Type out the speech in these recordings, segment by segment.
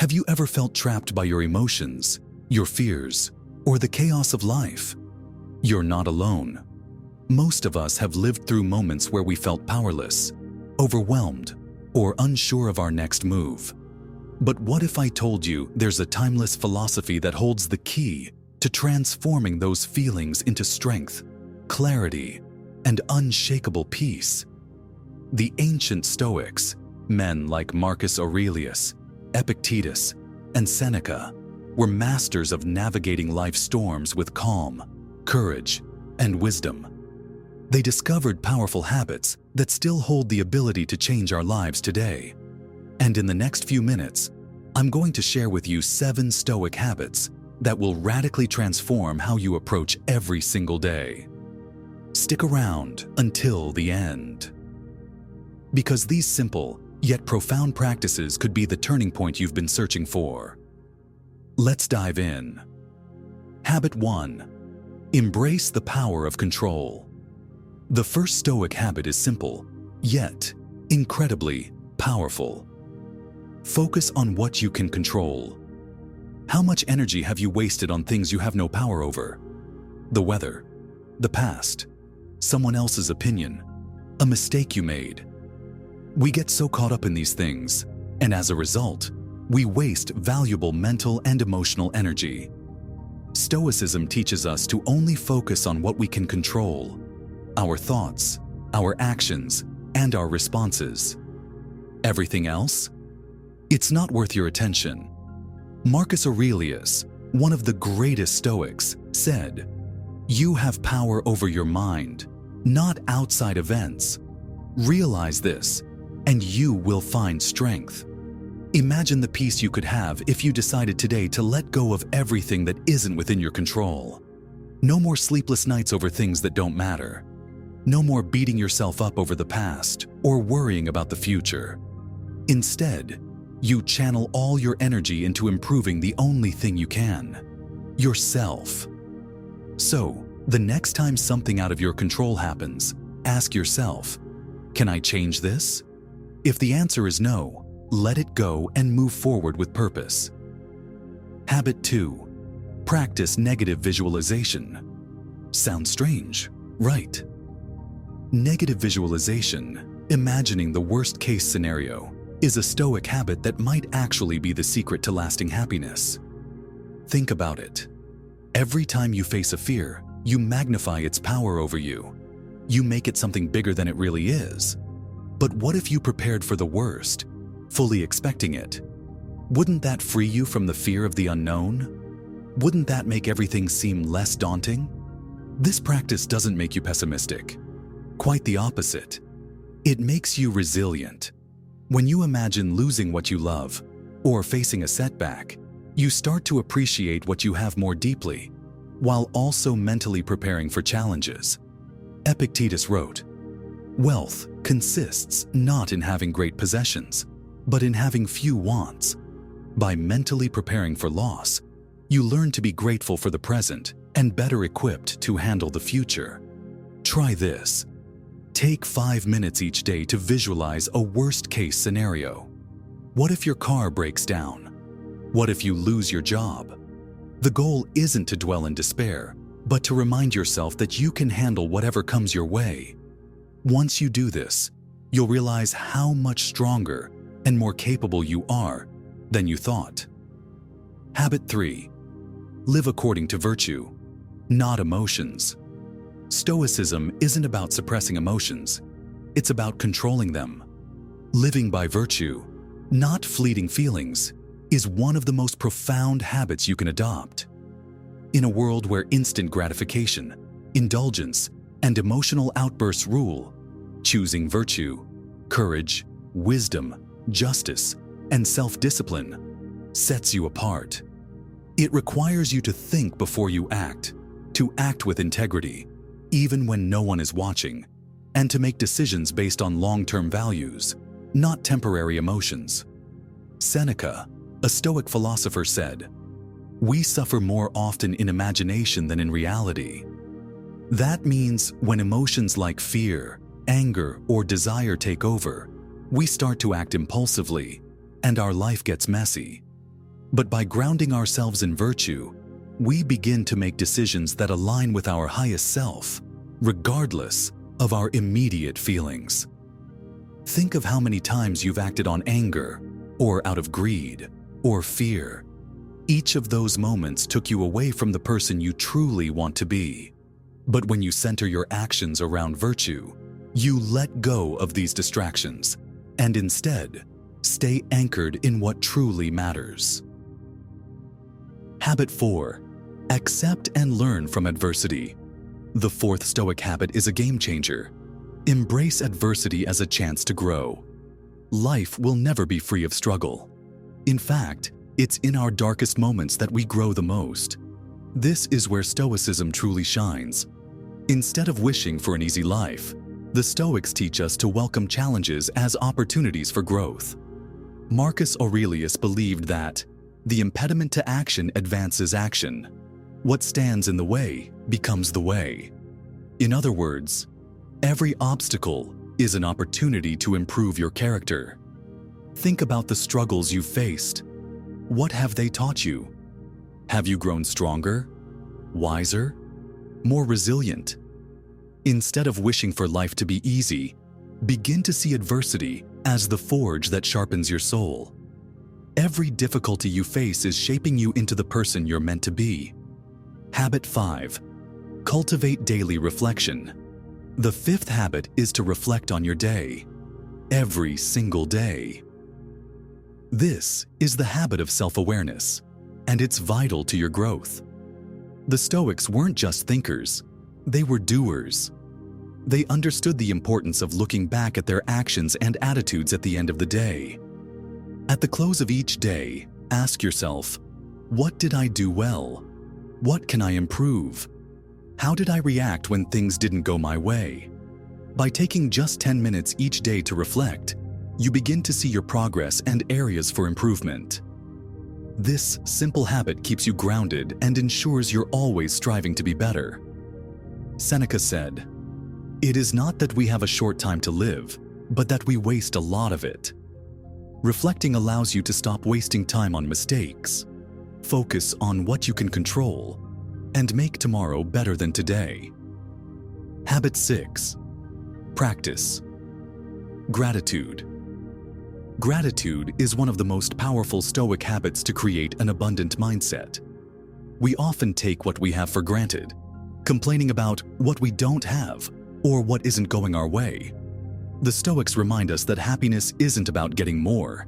Have you ever felt trapped by your emotions, your fears, or the chaos of life? You're not alone. Most of us have lived through moments where we felt powerless, overwhelmed, or unsure of our next move. But what if I told you there's a timeless philosophy that holds the key to transforming those feelings into strength, clarity, and unshakable peace? The ancient Stoics, men like Marcus Aurelius, Epictetus, and Seneca, were masters of navigating life's storms with calm, courage, and wisdom. They discovered powerful habits that still hold the ability to change our lives today. And in the next few minutes, I'm going to share with you 7 Stoic habits that will radically transform how you approach every single day. Stick around until the end, because these simple yet profound practices could be the turning point you've been searching for. Let's dive in. Habit 1. Embrace the power of control. The first Stoic habit is simple, yet incredibly powerful. Focus on what you can control. How much energy have you wasted on things you have no power over? The weather, the past, someone else's opinion, a mistake you made. We get so caught up in these things, and as a result, we waste valuable mental and emotional energy. Stoicism teaches us to only focus on what we can control: our thoughts, our actions, and our responses. Everything else? It's not worth your attention. Marcus Aurelius, one of the greatest Stoics, said, "You have power over your mind, not outside events. Realize this, and you will find strength." Imagine the peace you could have if you decided today to let go of everything that isn't within your control. No more sleepless nights over things that don't matter. No more beating yourself up over the past or worrying about the future. Instead, you channel all your energy into improving the only thing you can: yourself. So, the next time something out of your control happens, ask yourself, can I change this? If the answer is no, let it go and move forward with purpose. Habit 2. Practice negative visualization. Sounds strange, right? Negative visualization, imagining the worst-case scenario, is a Stoic habit that might actually be the secret to lasting happiness. Think about it. Every time you face a fear, you magnify its power over you. You make it something bigger than it really is. But what if you prepared for the worst, fully expecting it? Wouldn't that free you from the fear of the unknown? Wouldn't that make everything seem less daunting? This practice doesn't make you pessimistic. Quite the opposite. It makes you resilient. When you imagine losing what you love or facing a setback, you start to appreciate what you have more deeply, while also mentally preparing for challenges. Epictetus wrote, "Wealth consists not in having great possessions, but in having few wants. By mentally preparing for loss, you learn to be grateful for the present and better equipped to handle the future." Try this. Take 5 minutes each day to visualize a worst-case scenario. What if your car breaks down? What if you lose your job? The goal isn't to dwell in despair, but to remind yourself that you can handle whatever comes your way. Once you do this, you'll realize how much stronger and more capable you are than you thought. Habit 3. Live according to virtue, not emotions. Stoicism isn't about suppressing emotions. It's about controlling them. Living by virtue, not fleeting feelings, is one of the most profound habits you can adopt. In a world where instant gratification, indulgence, and emotional outbursts rule, choosing virtue, courage, wisdom, justice, and self-discipline sets you apart. It requires you to think before you act, to act with integrity, even when no one is watching, and to make decisions based on long-term values, not temporary emotions. Seneca, a Stoic philosopher, said, "We suffer more often in imagination than in reality." That means when emotions like fear, anger, or desire take over, we start to act impulsively, and our life gets messy. But by grounding ourselves in virtue, we begin to make decisions that align with our highest self, regardless of our immediate feelings. Think of how many times you've acted on anger, or out of greed, or fear. Each of those moments took you away from the person you truly want to be. But when you center your actions around virtue, you let go of these distractions and instead stay anchored in what truly matters. Habit 4. Accept and learn from adversity. The fourth Stoic habit is a game changer. Embrace adversity as a chance to grow. Life will never be free of struggle. In fact, it's in our darkest moments that we grow the most. This is where Stoicism truly shines. Instead of wishing for an easy life, the Stoics teach us to welcome challenges as opportunities for growth. Marcus Aurelius believed that the impediment to action advances action. What stands in the way becomes the way. In other words, every obstacle is an opportunity to improve your character. Think about the struggles you've faced. What have they taught you? Have you grown stronger, wiser, more resilient? Instead of wishing for life to be easy, begin to see adversity as the forge that sharpens your soul. Every difficulty you face is shaping you into the person you're meant to be. Habit 5. Cultivate daily reflection. The fifth habit is to reflect on your day, every single day. This is the habit of self-awareness, and it's vital to your growth. The Stoics weren't just thinkers, they were doers. They understood the importance of looking back at their actions and attitudes at the end of the day. At the close of each day, ask yourself, what did I do well? What can I improve? How did I react when things didn't go my way? By taking just 10 minutes each day to reflect, you begin to see your progress and areas for improvement. This simple habit keeps you grounded and ensures you're always striving to be better. Seneca said, "It is not that we have a short time to live, but that we waste a lot of it." Reflecting allows you to stop wasting time on mistakes, focus on what you can control, and make tomorrow better than today. Habit 6. Practice. Gratitude. Gratitude is one of the most powerful Stoic habits to create an abundant mindset. We often take what we have for granted, complaining about what we don't have or what isn't going our way. The Stoics remind us that happiness isn't about getting more.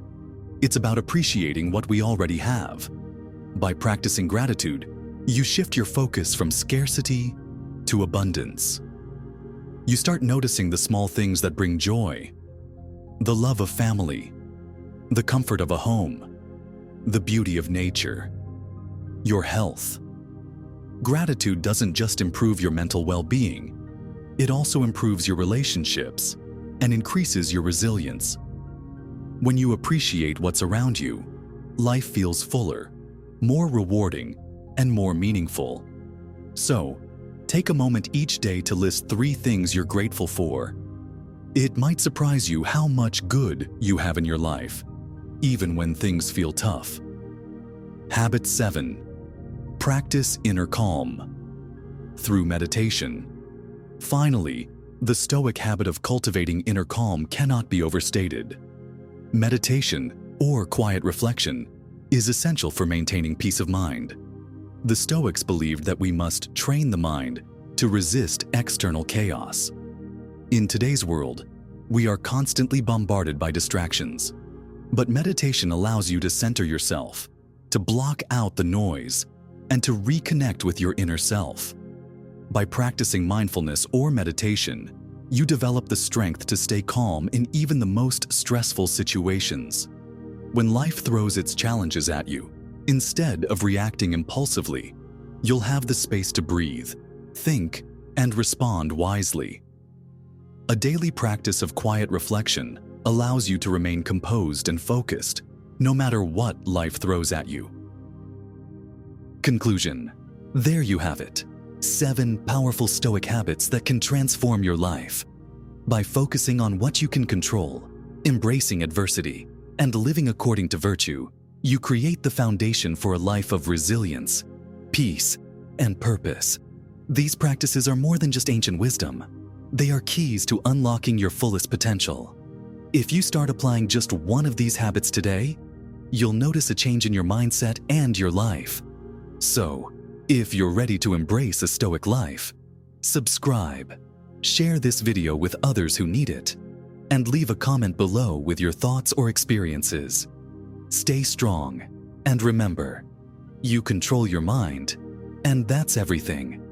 It's about appreciating what we already have. By practicing gratitude, you shift your focus from scarcity to abundance. You start noticing the small things that bring joy: the love of family, the comfort of a home, the beauty of nature, your health. Gratitude doesn't just improve your mental well-being, it also improves your relationships and increases your resilience. When you appreciate what's around you, life feels fuller, more rewarding, and more meaningful. So, take a moment each day to list 3 things you're grateful for. It might surprise you how much good you have in your life, even when things feel tough. Habit 7. Practice inner calm. Through meditation. Finally, the Stoic habit of cultivating inner calm cannot be overstated. Meditation, or quiet reflection, is essential for maintaining peace of mind. The Stoics believed that we must train the mind to resist external chaos. In today's world, we are constantly bombarded by distractions, but meditation allows you to center yourself, to block out the noise, and to reconnect with your inner self. By practicing mindfulness or meditation, you develop the strength to stay calm in even the most stressful situations. When life throws its challenges at you, instead of reacting impulsively, you'll have the space to breathe, think, and respond wisely. A daily practice of quiet reflection allows you to remain composed and focused, no matter what life throws at you. Conclusion. There you have it. 7 powerful Stoic habits that can transform your life. By focusing on what you can control, embracing adversity, and living according to virtue, you create the foundation for a life of resilience, peace, and purpose. These practices are more than just ancient wisdom. They are keys to unlocking your fullest potential. If you start applying just one of these habits today, you'll notice a change in your mindset and your life. So, if you're ready to embrace a Stoic life, subscribe, share this video with others who need it, and leave a comment below with your thoughts or experiences. Stay strong, and remember, you control your mind, and that's everything.